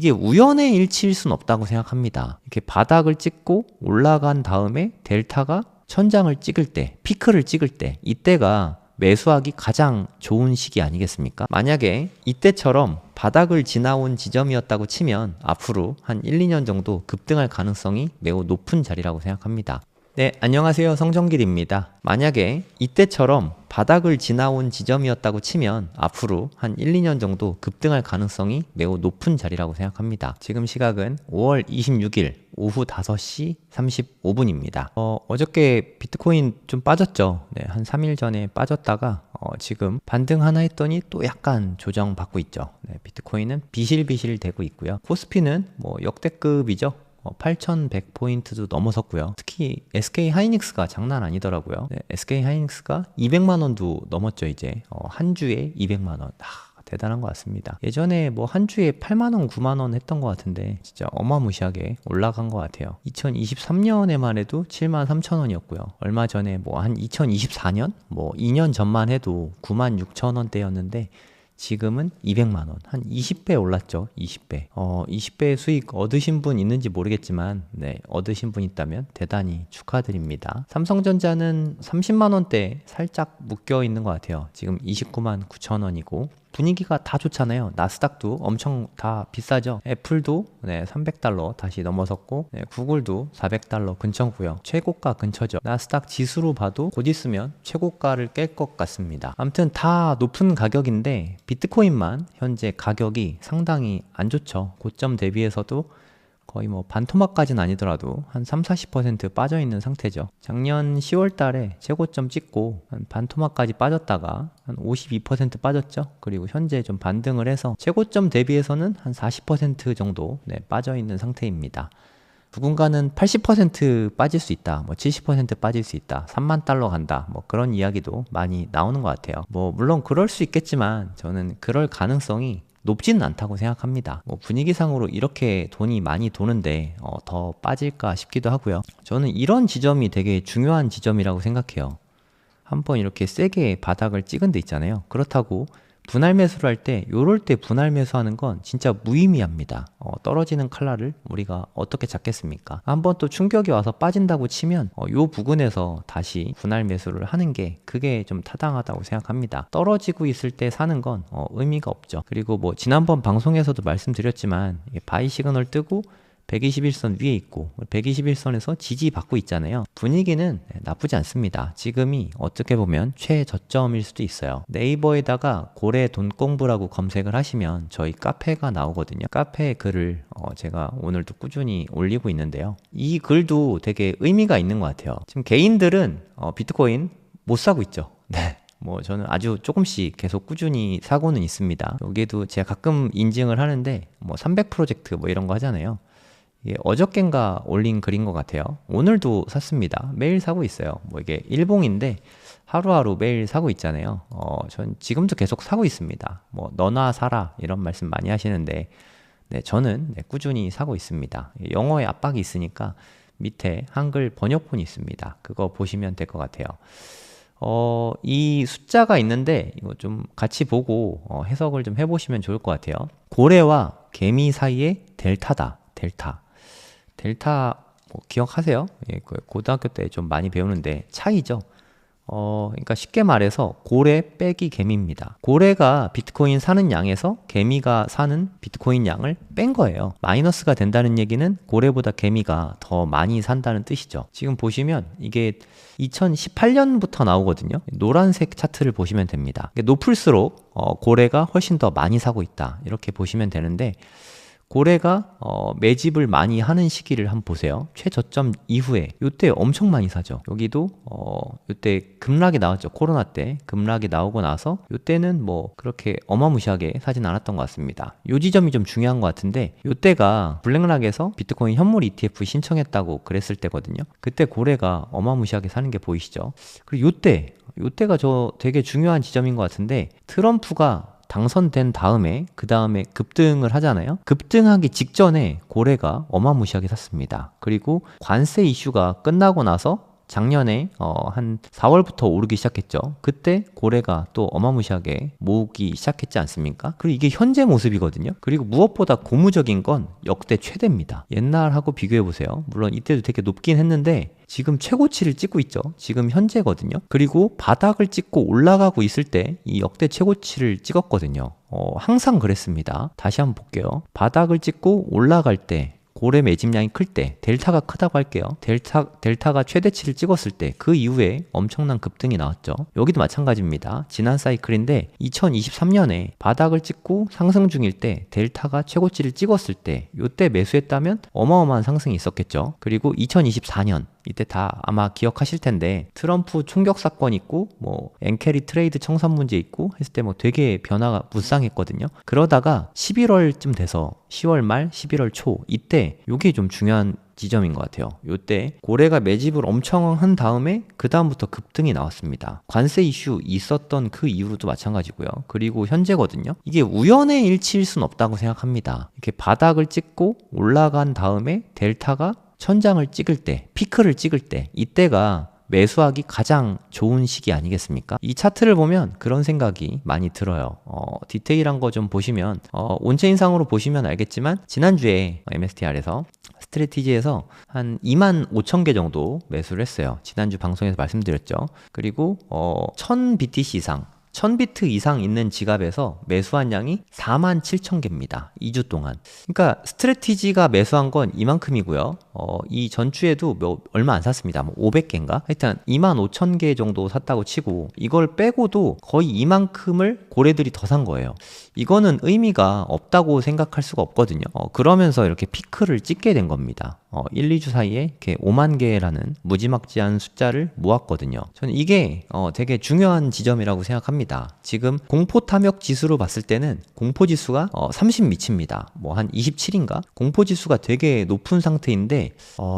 이게 우연의 일치일 순 없다고 생각합니다. 이렇게 바닥을 찍고 올라간 다음에 델타가 천장을 찍을 때, 피크를 찍을 때, 이때가 매수하기 가장 좋은 시기 아니겠습니까? 만약에 이때처럼 바닥을 지나온 지점이었다고 치면 앞으로 한 1, 2년 정도 급등할 가능성이 매우 높은 자리라고 생각합니다. 네, 안녕하세요. 성정길입니다. 만약에 이때처럼 바닥을 지나온 지점이었다고 치면 앞으로 한 1, 2년 정도 급등할 가능성이 매우 높은 자리라고 생각합니다. 지금 시각은 5월 26일 오후 5시 35분입니다. 어저께 비트코인 좀 빠졌죠. 네, 한 3일 전에 빠졌다가 지금 반등 하나 했더니 또 약간 조정받고 있죠. 네, 비트코인은 비실비실 되고 있고요. 코스피는 뭐 역대급이죠. 8,100포인트도 넘어섰고요. 특히 SK 하이닉스가 장난 아니더라고요. 네, SK 하이닉스가 200만원도 넘었죠. 이제 한 주에 200만원. 대단한 것 같습니다. 예전에 뭐 한 주에 8만원, 9만원 했던 것 같은데 진짜 어마무시하게 올라간 것 같아요. 2023년에만 해도 7만 3천원이었고요. 얼마 전에 뭐 한 2024년? 뭐 2년 전만 해도 9만 6천원대였는데 지금은 200만원, 한 20배 올랐죠. 20배. 20배 수익 얻으신 분 있는지 모르겠지만, 네, 얻으신 분 있다면 대단히 축하드립니다. 삼성전자는 30만원대 살짝 묶여 있는 것 같아요. 지금 29만 9천원이고, 분위기가 다 좋잖아요. 나스닥도 엄청 다 비싸죠. 애플도 300달러 다시 넘어섰고, 구글도 400달러 근처고요. 최고가 근처죠. 나스닥 지수로 봐도 곧 있으면 최고가를 깰 것 같습니다. 아무튼 다 높은 가격인데 비트코인만 현재 가격이 상당히 안 좋죠. 고점 대비해서도 거의 뭐 반토막까지는 아니더라도 한 30-40% 빠져있는 상태죠. 작년 10월 달에 최고점 찍고 한 반토막까지 빠졌다가 한 52% 빠졌죠. 그리고 현재 좀 반등을 해서 최고점 대비해서는 한 40% 정도 빠져있는 상태입니다. 누군가는 80% 빠질 수 있다, 뭐 70% 빠질 수 있다, 3만 달러 간다, 뭐 그런 이야기도 많이 나오는 것 같아요. 뭐 물론 그럴 수 있겠지만 저는 그럴 가능성이 높지는 않다고 생각합니다. 뭐 분위기상으로 이렇게 돈이 많이 도는데 더 빠질까 싶기도 하고요. 저는 이런 지점이 되게 중요한 지점이라고 생각해요. 한번 이렇게 세게 바닥을 찍은 데 있잖아요. 그렇다고 분할 매수를 할 때 요럴 때 분할 매수하는 건 진짜 무의미합니다. 떨어지는 칼날을 우리가 어떻게 잡겠습니까? 한번 또 충격이 와서 빠진다고 치면 요 부근에서 다시 분할 매수를 하는 게 그게 좀 타당하다고 생각합니다. 떨어지고 있을 때 사는 건 의미가 없죠. 그리고 뭐 지난번 방송에서도 말씀드렸지만 바이 시그널 뜨고 121선 위에 있고 121선에서 지지받고 있잖아요. 분위기는 나쁘지 않습니다. 지금이 어떻게 보면 최저점일 수도 있어요. 네이버에다가 고래 돈공부라고 검색을 하시면 저희 카페가 나오거든요. 카페 글을 제가 오늘도 꾸준히 올리고 있는데요. 이 글도 되게 의미가 있는 것 같아요. 지금 개인들은 비트코인 못 사고 있죠. 네. 뭐 저는 아주 조금씩 계속 꾸준히 사고는 있습니다. 여기에도 제가 가끔 인증을 하는데 뭐 300프로젝트 뭐 이런 거 하잖아요. 이게 어저껜가 올린 글인 것 같아요. 오늘도 샀습니다. 매일 사고 있어요. 뭐 이게 일봉인데 하루하루 매일 사고 있잖아요. 전 지금도 계속 사고 있습니다. 뭐 너나 사라 이런 말씀 많이 하시는데 저는 꾸준히 사고 있습니다. 영어에 압박이 있으니까 밑에 한글 번역본이 있습니다. 그거 보시면 될 것 같아요. 이 숫자가 있는데 이거 좀 같이 보고 해석을 좀 해보시면 좋을 것 같아요. 고래와 개미 사이의 델타다. 델타 뭐 기억하세요? 예, 고등학교 때 좀 많이 배우는데 차이죠. 그러니까 쉽게 말해서 고래 빼기 개미입니다. 고래가 비트코인 사는 양에서 개미가 사는 비트코인 양을 뺀 거예요. 마이너스가 된다는 얘기는 고래보다 개미가 더 많이 산다는 뜻이죠. 지금 보시면 이게 2018년부터 나오거든요. 노란색 차트를 보시면 됩니다. 높을수록 고래가 훨씬 더 많이 사고 있다. 이렇게 보시면 되는데 고래가 매집을 많이 하는 시기를 한번 보세요. 최저점 이후에 요때 엄청 많이 사죠. 여기도 요때 급락이 나왔죠. 코로나 때 급락이 나오고 나서 요때는 뭐 그렇게 어마무시하게 사진 않았던 것 같습니다. 요 지점이 좀 중요한 것 같은데 요때가 블랙락에서 비트코인 현물 ETF 신청했다고 그랬을 때거든요. 그때 고래가 어마무시하게 사는 게 보이시죠. 그리고 요때가 저 되게 중요한 지점인 것 같은데 트럼프가 당선된 다음에 그 다음에 급등을 하잖아요. 급등하기 직전에 고래가 어마무시하게 샀습니다. 그리고 관세 이슈가 끝나고 나서 작년에 한 4월부터 오르기 시작했죠. 그때 고래가 또 어마무시하게 모으기 시작했지 않습니까? 그리고 이게 현재 모습이거든요. 그리고 무엇보다 고무적인 건 역대 최대입니다. 옛날하고 비교해보세요. 물론 이때도 되게 높긴 했는데 지금 최고치를 찍고 있죠. 지금 현재거든요. 그리고 바닥을 찍고 올라가고 있을 때 이 역대 최고치를 찍었거든요. 항상 그랬습니다. 다시 한번 볼게요. 바닥을 찍고 올라갈 때 고래 매집량이 클 때 델타가 크다고 할게요. 델타가 최대치를 찍었을 때 그 이후에 엄청난 급등이 나왔죠. 여기도 마찬가지입니다. 지난 사이클인데 2023년에 바닥을 찍고 상승 중일 때 델타가 최고치를 찍었을 때 이때 매수했다면 어마어마한 상승이 있었겠죠. 그리고 2024년 이때 다 아마 기억하실 텐데 트럼프 총격 사건 있고 뭐 엔캐리 트레이드 청산 문제 있고 했을 때 뭐 되게 변화가 무쌍했거든요. 그러다가 11월쯤 돼서 10월 말 11월 초 이때 요게 좀 중요한 지점인 것 같아요. 요때 고래가 매집을 엄청 한 다음에 그 다음부터 급등이 나왔습니다. 관세 이슈 있었던 그 이후로도 마찬가지고요. 그리고 현재거든요. 이게 우연의 일치일 순 없다고 생각합니다. 이렇게 바닥을 찍고 올라간 다음에 델타가 천장을 찍을 때, 피크를 찍을 때 이때가 매수하기 가장 좋은 시기 아니겠습니까? 이 차트를 보면 그런 생각이 많이 들어요. 디테일한 거 좀 보시면 온체인상으로 보시면 알겠지만 지난주에 MSTR에서 스트래티지에서 한 25,000개 정도 매수를 했어요. 지난주 방송에서 말씀드렸죠. 그리고 1000BTC 이상 1000비트 이상 있는 지갑에서 매수한 양이 47,000개입니다. 2주 동안. 그러니까 스트래티지가 매수한 건 이만큼이고요. 이 전주에도 얼마 안 샀습니다. 뭐 500개인가? 하여튼 25,000개 정도 샀다고 치고 이걸 빼고도 거의 이만큼을 고래들이 더 산 거예요. 이거는 의미가 없다고 생각할 수가 없거든요. 그러면서 이렇게 피크를 찍게 된 겁니다. 1, 2주 사이에 이렇게 5만 개라는 무지막지한 숫자를 모았거든요. 저는 이게 되게 중요한 지점이라고 생각합니다. 지금 공포 탐욕 지수로 봤을 때는 공포 지수가 30 미칩니다. 뭐 한 27인가? 공포 지수가 되게 높은 상태인데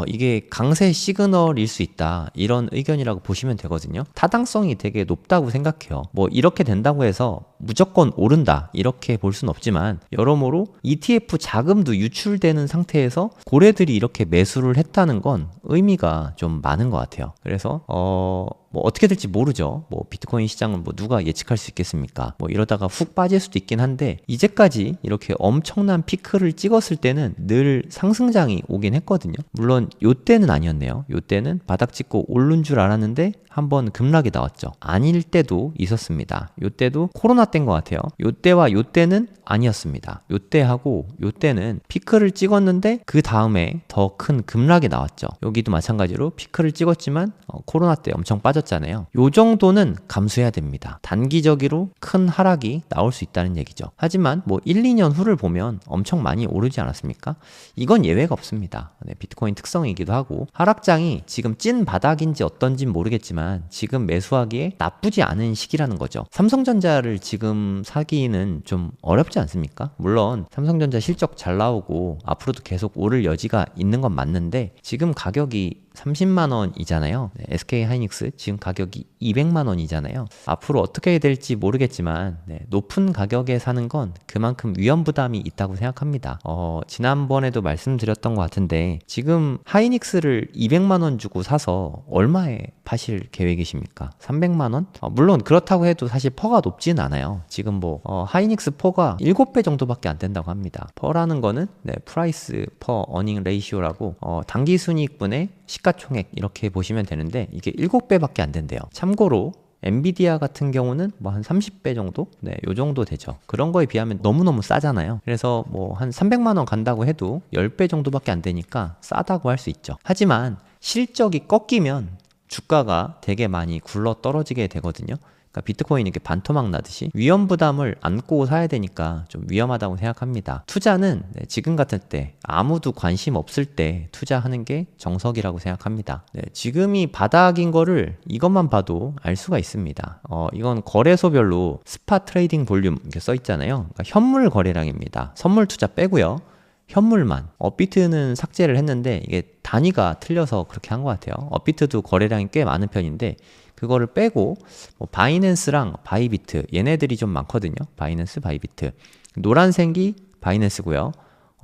이게 강세 시그널일 수 있다. 이런 의견이라고 보시면 되거든요. 타당성이 되게 높다고 생각해요. 뭐 이렇게 된다고 해서 무조건 오른다. 이렇게 볼 수는 없지만 여러모로 ETF 자금도 유출되는 상태에서 고래들이 이렇게 매수를 했다는 건 의미가 좀 많은 것 같아요. 그래서 뭐 어떻게 될지 모르죠. 뭐 비트코인 시장은 뭐 누가 예측할 수 있겠습니까? 뭐 이러다가 훅 빠질 수도 있긴 한데 이제까지 이렇게 엄청난 피크를 찍었을 때는 늘 상승장이 오긴 했거든요. 물론 요때는 아니었네요. 요때는 바닥 찍고 오른 줄 알았는데 한번 급락이 나왔죠. 아닐 때도 있었습니다. 요때도 코로나 때인 것 같아요. 요때와 요때는 아니었습니다. 요때하고 요때는 피크를 찍었는데 그 다음에 더 큰 급락이 나왔죠. 여기도 마찬가지로 피크를 찍었지만 코로나 때 엄청 빠졌잖아요. 요 정도는 감수해야 됩니다. 단기적으로 큰 하락이 나올 수 있다는 얘기죠. 하지만 뭐 1, 2년 후를 보면 엄청 많이 오르지 않았습니까? 이건 예외가 없습니다. 네, 비트코인 특성이기도 하고 하락장이 지금 찐 바닥인지 어떤진 모르겠지만 지금 매수하기에 나쁘지 않은 시기라는 거죠. 삼성전자를 지금 사기는 좀 어렵지 않습니까? 물론 삼성전자 실적 잘 나오고 앞으로도 계속 오를 여지가 있는 건 맞는데 지금 가격이 30만 원이잖아요. 네, SK 하이닉스 지금 가격이 200만 원이잖아요. 앞으로 어떻게 될지 모르겠지만 높은 가격에 사는 건 그만큼 위험 부담이 있다고 생각합니다. 지난번에도 말씀드렸던 것 같은데 지금 하이닉스를 200만 원 주고 사서 얼마에 파실 계획이십니까? 300만 원? 물론 그렇다고 해도 사실 퍼가 높진 않아요. 지금 뭐 하이닉스 퍼가 7배 정도밖에 안 된다고 합니다. 퍼라는 거는 프라이스 퍼 어닝 레이시오라고 당기순이익분의 시가총액 이렇게 보시면 되는데 이게 7배밖에 안 된대요. 참고로 엔비디아 같은 경우는 뭐 한 30배 정도? 요 정도 되죠. 그런 거에 비하면 너무너무 싸잖아요. 그래서 뭐 한 300만 원 간다고 해도 10배 정도밖에 안 되니까 싸다고 할 수 있죠. 하지만 실적이 꺾이면 주가가 되게 많이 굴러 떨어지게 되거든요. 그러니까 비트코인이 이렇게 반토막 나듯이 위험 부담을 안고 사야 되니까 좀 위험하다고 생각합니다. 투자는 지금 같은 때 아무도 관심 없을 때 투자하는 게 정석이라고 생각합니다. 지금이 바닥인 거를 이것만 봐도 알 수가 있습니다. 이건 거래소별로 스팟 트레이딩 볼륨 이렇게 써 있잖아요. 그러니까 현물 거래량입니다. 선물 투자 빼고요. 현물만. 업비트는 삭제를 했는데 이게 단위가 틀려서 그렇게 한 것 같아요. 업비트도 거래량이 꽤 많은 편인데 그거를 빼고 뭐 바이낸스랑 바이비트 얘네들이 좀 많거든요. 바이낸스, 바이비트. 노란색이 바이낸스고요.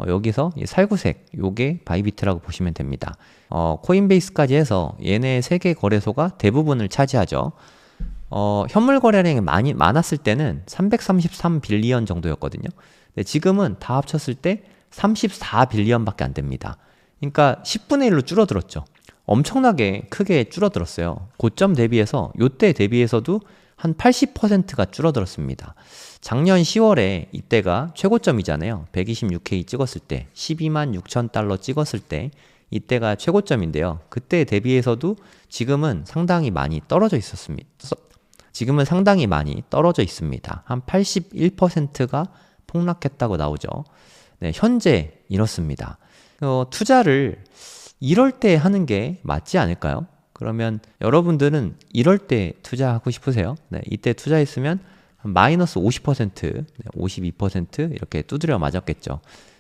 여기서 이 살구색 요게 바이비트라고 보시면 됩니다. 코인베이스까지 해서 얘네 3개 거래소가 대부분을 차지하죠. 현물 거래량이 많았을 때는 333빌리언 정도였거든요. 근데 지금은 다 합쳤을 때 34빌리언밖에 안 됩니다. 그러니까 10분의 1로 줄어들었죠. 엄청나게 크게 줄어들었어요. 고점 대비해서 요때 대비해서도 한 80%가 줄어들었습니다. 작년 10월에 이때가 최고점이잖아요. 126K 찍었을 때 12만 6천 달러 찍었을 때 이때가 최고점인데요. 그때 대비해서도 지금은 상당히 많이 떨어져 있습니다. 한 81%가 폭락했다고 나오죠. 네, 현재 이렇습니다. 투자를 이럴 때 하는 게 맞지 않을까요? 그러면 여러분들은 이럴 때 투자하고 싶으세요? 네, 이때 투자했으면 마이너스 50%, 52% 이렇게 두드려 맞았겠죠.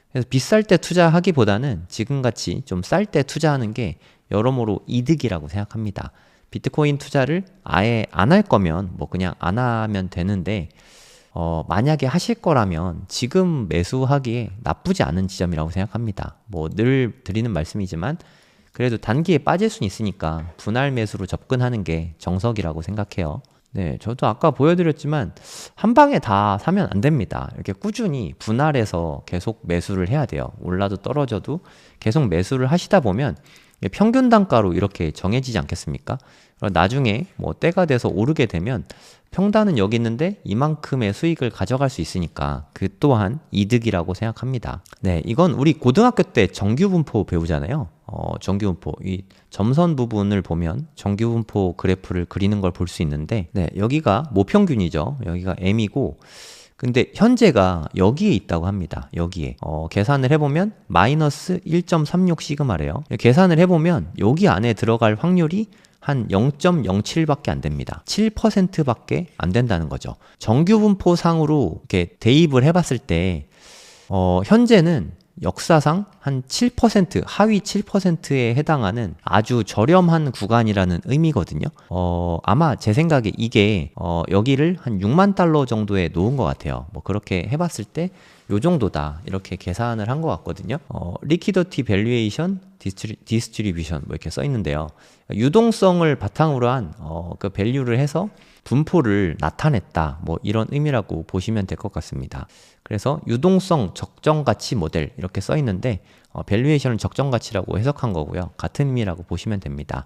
그래서 비쌀 때 투자하기보다는 지금같이 좀 쌀 때 투자하는 게 여러모로 이득이라고 생각합니다. 비트코인 투자를 아예 안 할 거면 뭐 그냥 안 하면 되는데 만약에 하실 거라면 지금 매수하기에 나쁘지 않은 지점이라고 생각합니다. 뭐 늘 드리는 말씀이지만 그래도 단기에 빠질 수는 있으니까 분할 매수로 접근하는 게 정석이라고 생각해요. 네, 저도 아까 보여드렸지만 한 방에 다 사면 안 됩니다. 이렇게 꾸준히 분할해서 계속 매수를 해야 돼요. 올라도 떨어져도 계속 매수를 하시다 보면 평균 단가로 이렇게 정해지지 않겠습니까? 나중에 뭐 때가 돼서 오르게 되면 평단은 여기 있는데 이만큼의 수익을 가져갈 수 있으니까 그 또한 이득이라고 생각합니다. 네, 이건 우리 고등학교 때 정규분포 배우잖아요. 정규분포, 이 점선 부분을 보면 정규분포 그래프를 그리는 걸 볼 수 있는데, 네, 여기가 모평균이죠. 여기가 M이고, 근데 현재가 여기에 있다고 합니다. 여기에 계산을 해보면 마이너스 1.36 시그마래요. 계산을 해보면 여기 안에 들어갈 확률이 한 0.07밖에 안 됩니다. 7%밖에 안 된다는 거죠. 정규분포상으로 이렇게 대입을 해봤을 때 현재는 역사상 한 7%, 하위 7%에 해당하는 아주 저렴한 구간이라는 의미거든요. 아마 제 생각에 이게 여기를 한 6만 달러 정도에 놓은 것 같아요. 뭐 그렇게 해봤을 때 요 정도다 이렇게 계산을 한 것 같거든요. 리퀴더티 밸류에이션 디스트리뷰션 뭐 이렇게 써 있는데요. 유동성을 바탕으로 한 그 밸류를 해서 분포를 나타냈다 뭐 이런 의미라고 보시면 될 것 같습니다. 그래서 유동성 적정가치 모델 이렇게 써 있는데 밸류에이션은 적정가치라고 해석한 거고요. 같은 의미라고 보시면 됩니다.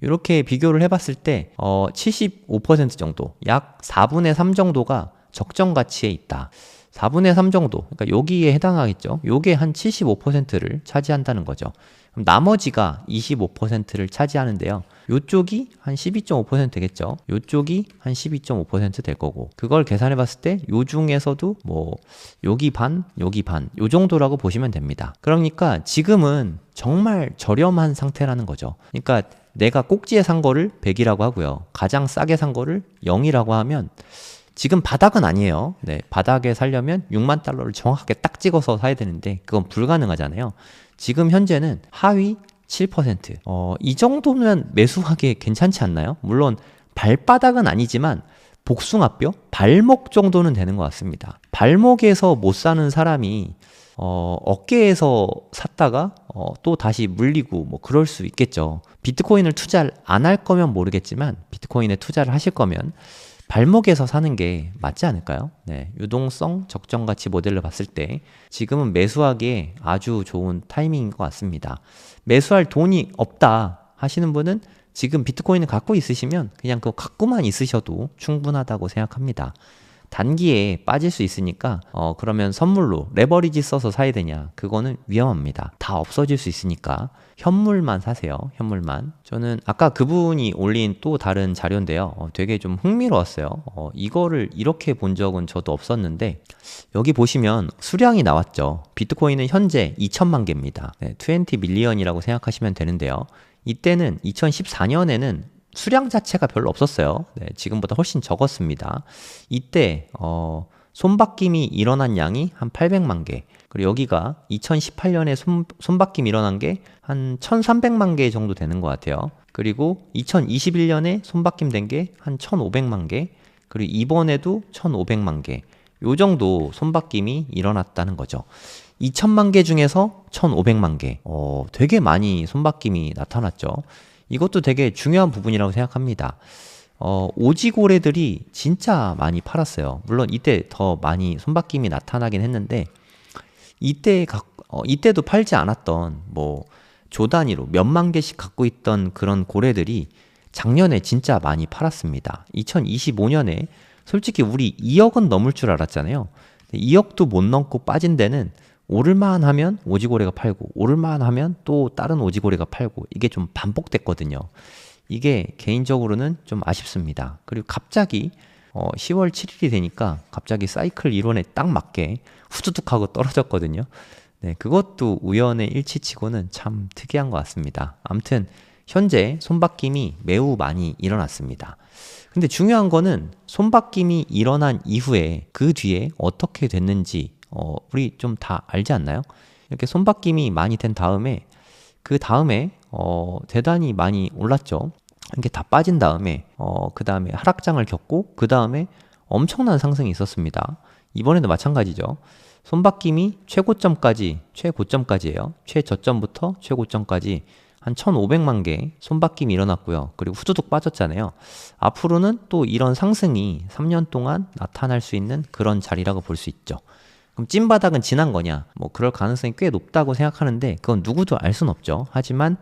이렇게 비교를 해봤을 때 75% 정도, 약 4분의 3 정도가 적정가치에 있다. 4분의 3 정도, 그러니까 여기에 해당하겠죠. 요게 한 75%를 차지한다는 거죠. 그럼 나머지가 25%를 차지하는데요. 요쪽이 한 12.5% 되겠죠. 요쪽이 한 12.5% 될 거고, 그걸 계산해 봤을 때 요 중에서도 뭐 여기 반, 여기 반, 요 정도라고 보시면 됩니다. 그러니까 지금은 정말 저렴한 상태라는 거죠. 그러니까 내가 꼭지에 산 거를 100이라고 하고요. 가장 싸게 산 거를 0이라고 하면 지금 바닥은 아니에요. 네, 바닥에 살려면 6만 달러를 정확하게 딱 찍어서 사야 되는데 그건 불가능하잖아요. 지금 현재는 하위 7%. 이 정도면 매수하기에 괜찮지 않나요? 물론 발바닥은 아니지만 복숭아뼈? 발목 정도는 되는 것 같습니다. 발목에서 못 사는 사람이 어깨에서 샀다가 또 다시 물리고 뭐 그럴 수 있겠죠. 비트코인을 투자를 안 할 거면 모르겠지만 비트코인에 투자를 하실 거면 발목에서 사는 게 맞지 않을까요? 네, 유동성 적정가치 모델로 봤을 때 지금은 매수하기에 아주 좋은 타이밍인 것 같습니다. 매수할 돈이 없다 하시는 분은 지금 비트코인을 갖고 있으시면 그냥 그거 갖고만 있으셔도 충분하다고 생각합니다. 단기에 빠질 수 있으니까 그러면 선물로 레버리지 써서 사야 되냐? 그거는 위험합니다. 다 없어질 수 있으니까 현물만 사세요. 현물만. 저는 아까 그분이 올린 또 다른 자료인데요. 되게 좀 흥미로웠어요. 이거를 이렇게 본 적은 저도 없었는데 여기 보시면 수량이 나왔죠. 비트코인은 현재 2천만 개입니다. 네, 20 밀리언이라고 생각하시면 되는데요. 이때는 2014년에는 수량 자체가 별로 없었어요. 네, 지금보다 훨씬 적었습니다. 이때 손바뀜이 일어난 양이 한 800만 개. 그리고 여기가 2018년에 손바뀜이 일어난 게 한 1300만 개 정도 되는 것 같아요. 그리고 2021년에 손바뀜 된 게 한 1500만 개. 그리고 이번에도 1500만 개. 요 정도 손바뀜이 일어났다는 거죠. 2천만 개 중에서 1,500만 개. 되게 많이 손바뀜이 나타났죠. 이것도 되게 중요한 부분이라고 생각합니다. 오지고래들이 진짜 많이 팔았어요. 물론 이때 더 많이 손바뀜이 나타나긴 했는데, 이때도 팔지 않았던 뭐 조 단위로 몇만 개씩 갖고 있던 그런 고래들이 작년에 진짜 많이 팔았습니다. 2025년에 솔직히 우리 2억은 넘을 줄 알았잖아요. 2억도 못 넘고 빠진 데는 오를만 하면 오지고래가 팔고 오를만 하면 또 다른 오지고래가 팔고 이게 좀 반복됐거든요. 이게 개인적으로는 좀 아쉽습니다. 그리고 갑자기 10월 7일이 되니까 갑자기 사이클 이론에 딱 맞게 후두둑 하고 떨어졌거든요. 네, 그것도 우연의 일치치고는 참 특이한 것 같습니다. 아무튼 현재 손바뀜이 매우 많이 일어났습니다. 근데 중요한 거는 손바뀜이 일어난 이후에 그 뒤에 어떻게 됐는지 우리 좀 다 알지 않나요? 이렇게 손바뀜이 많이 된 다음에 그 다음에 대단히 많이 올랐죠. 이렇게 다 빠진 다음에 그 다음에 하락장을 겪고 그 다음에 엄청난 상승이 있었습니다. 이번에도 마찬가지죠. 손바뀜이 최고점까지예요. 최저점부터 최고점까지 한 1,500만 개 손바뀜이 일어났고요. 그리고 후두둑 빠졌잖아요. 앞으로는 또 이런 상승이 3년 동안 나타날 수 있는 그런 자리라고 볼 수 있죠. 그럼 찐바닥은 지난 거냐? 뭐 그럴 가능성이 꽤 높다고 생각하는데 그건 누구도 알 순 없죠. 하지만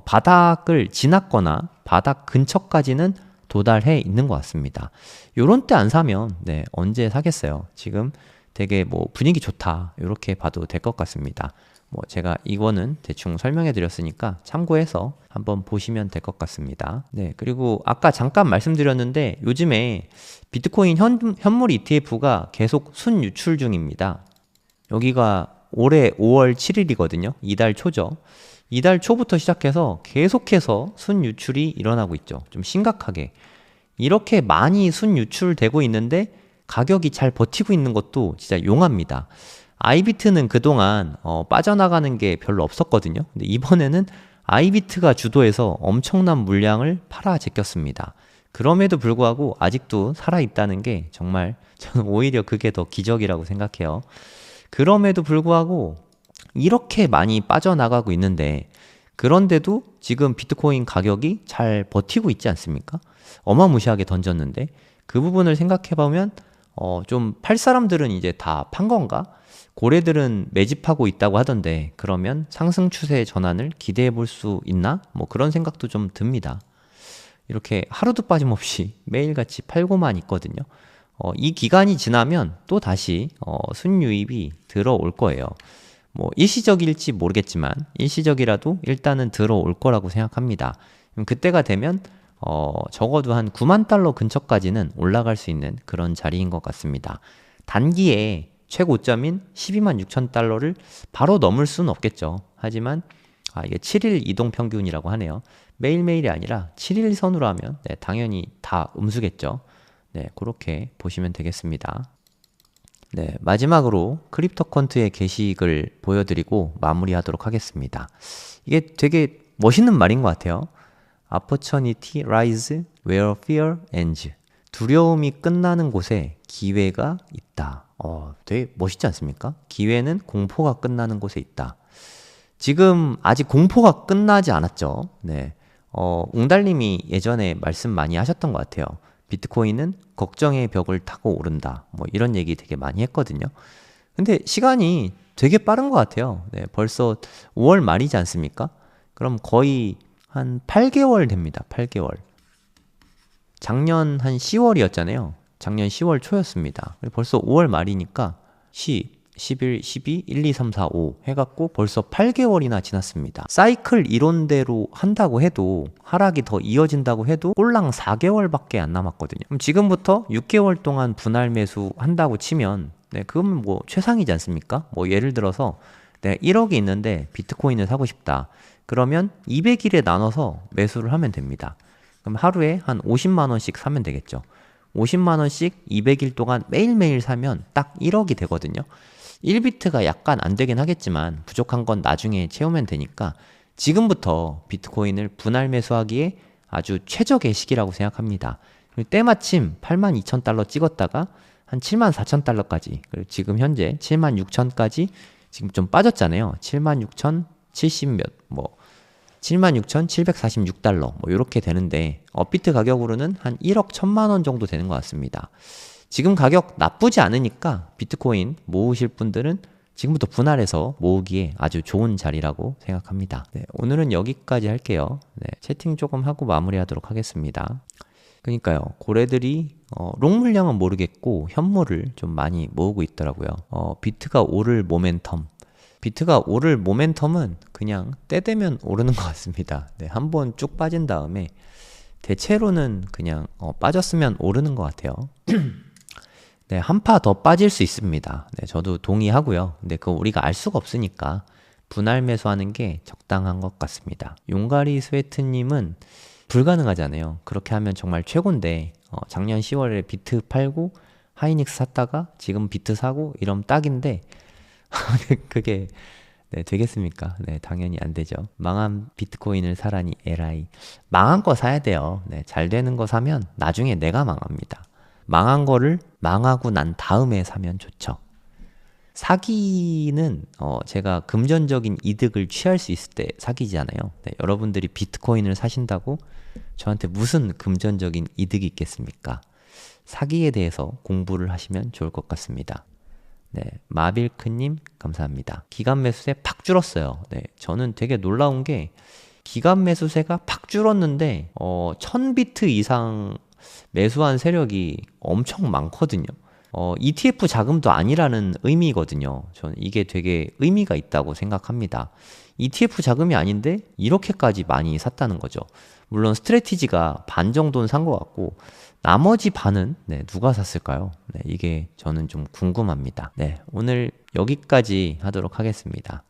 바닥을 지났거나 바닥 근처까지는 도달해 있는 것 같습니다. 요런 때 안 사면 언제 사겠어요? 지금 되게 뭐 분위기 좋다 이렇게 봐도 될 것 같습니다. 뭐 제가 이거는 대충 설명해 드렸으니까 참고해서 한번 보시면 될 것 같습니다. 네, 그리고 아까 잠깐 말씀드렸는데 요즘에 비트코인 현물 ETF가 계속 순유출 중입니다. 여기가 올해 5월 7일이거든요. 이달 초죠. 이달 초부터 시작해서 계속해서 순유출이 일어나고 있죠. 좀 심각하게. 이렇게 많이 순유출되고 있는데 가격이 잘 버티고 있는 것도 진짜 용합니다. 아이비트는 그동안 빠져나가는 게 별로 없었거든요. 근데 이번에는 아이비트가 주도해서 엄청난 물량을 팔아 제꼈습니다. 그럼에도 불구하고 아직도 살아있다는 게 정말 저는 오히려 그게 더 기적이라고 생각해요. 그럼에도 불구하고 이렇게 많이 빠져나가고 있는데 그런데도 지금 비트코인 가격이 잘 버티고 있지 않습니까? 어마무시하게 던졌는데 그 부분을 생각해보면 좀 팔 사람들은 이제 다 판 건가? 고래들은 매집하고 있다고 하던데 그러면 상승 추세의 전환을 기대해 볼 수 있나? 뭐 그런 생각도 좀 듭니다. 이렇게 하루도 빠짐없이 매일같이 팔고만 있거든요. 이 기간이 지나면 또 다시 순유입이 들어올 거예요. 뭐 일시적일지 모르겠지만 일시적이라도 일단은 들어올 거라고 생각합니다. 그럼 그때가 되면 적어도 한 9만 달러 근처까지는 올라갈 수 있는 그런 자리인 것 같습니다. 단기에 최고점인 12만 6천 달러를 바로 넘을 수는 없겠죠. 하지만 이게 7일 이동 평균이라고 하네요. 매일매일이 아니라 7일 선으로 하면 당연히 다 음수겠죠. 네, 그렇게 보시면 되겠습니다. 네, 마지막으로 크립토컨트의 게시글 보여드리고 마무리하도록 하겠습니다. 이게 되게 멋있는 말인 것 같아요. Opportunity rise where fear ends. 두려움이 끝나는 곳에 기회가 있다. 되게 멋있지 않습니까? 기회는 공포가 끝나는 곳에 있다. 지금 아직 공포가 끝나지 않았죠. 네. 웅달님이 예전에 말씀 많이 하셨던 것 같아요. 비트코인은 걱정의 벽을 타고 오른다. 뭐 이런 얘기 되게 많이 했거든요. 근데 시간이 되게 빠른 것 같아요. 네, 벌써 5월 말이지 않습니까? 그럼 거의 한 8개월 됩니다. 8개월. 작년 한 10월이었잖아요. 작년 10월 초였습니다. 벌써 5월 말이니까 10, 11, 12, 1, 2, 3, 4, 5 해갖고 벌써 8개월이나 지났습니다. 사이클 이론대로 한다고 해도 하락이 더 이어진다고 해도 꼴랑 4개월밖에 안 남았거든요. 그럼 지금부터 6개월 동안 분할 매수 한다고 치면 그건 뭐 최상이지 않습니까? 뭐 예를 들어서 내가 1억이 있는데 비트코인을 사고 싶다. 그러면 200일에 나눠서 매수를 하면 됩니다. 그럼 하루에 한 50만 원씩 사면 되겠죠. 50만 원씩 200일 동안 매일매일 사면 딱 1억이 되거든요. 1비트가 약간 안 되긴 하겠지만 부족한 건 나중에 채우면 되니까 지금부터 비트코인을 분할 매수하기에 아주 최적의 시기라고 생각합니다. 때마침 82,000달러 찍었다가 한 74,000달러까지 그리고 지금 현재 76,000까지 지금 좀 빠졌잖아요. 76,070 몇, 76,746달러 뭐 이렇게 되는데 업비트 가격으로는 한 1억 1천만 원 정도 되는 것 같습니다. 지금 가격 나쁘지 않으니까 비트코인 모으실 분들은 지금부터 분할해서 모으기에 아주 좋은 자리라고 생각합니다. 네, 오늘은 여기까지 할게요. 네, 채팅 조금 하고 마무리하도록 하겠습니다. 그러니까요, 고래들이 롱 물량은 모르겠고 현물을 좀 많이 모으고 있더라고요. 비트가 오를 모멘텀은 그냥 때 되면 오르는 것 같습니다. 네, 한번 쭉 빠진 다음에 대체로는 그냥 빠졌으면 오르는 것 같아요. 네, 한 파 더 빠질 수 있습니다. 네, 저도 동의하고요. 근데 그거 우리가 알 수가 없으니까 분할 매수하는 게 적당한 것 같습니다. 용가리 스웨트님은 불가능하잖아요. 그렇게 하면 정말 최고인데 작년 10월에 비트 팔고 하이닉스 샀다가 지금 비트 사고 이러면 딱인데 그게 네, 되겠습니까? 네, 당연히 안 되죠. 망한 비트코인을 사라니 에라이. 망한 거 사야 돼요. 네, 잘 되는 거 사면 나중에 내가 망합니다. 망한 거를 망하고 난 다음에 사면 좋죠. 사기는 제가 금전적인 이득을 취할 수 있을 때 사기잖아요. 네, 여러분들이 비트코인을 사신다고 저한테 무슨 금전적인 이득이 있겠습니까? 사기에 대해서 공부를 하시면 좋을 것 같습니다. 네, 마빌크님 감사합니다. 기간 매수세 팍 줄었어요. 네, 저는 되게 놀라운 게 기간 매수세가 팍 줄었는데 1000비트 이상 매수한 세력이 엄청 많거든요. ETF 자금도 아니라는 의미거든요. 저는 이게 되게 의미가 있다고 생각합니다. ETF 자금이 아닌데 이렇게까지 많이 샀다는 거죠. 물론 스트래티지가 반 정도는 산 것 같고 나머지 반은 네, 누가 샀을까요? 네, 이게 저는 좀 궁금합니다. 네, 오늘 여기까지 하도록 하겠습니다.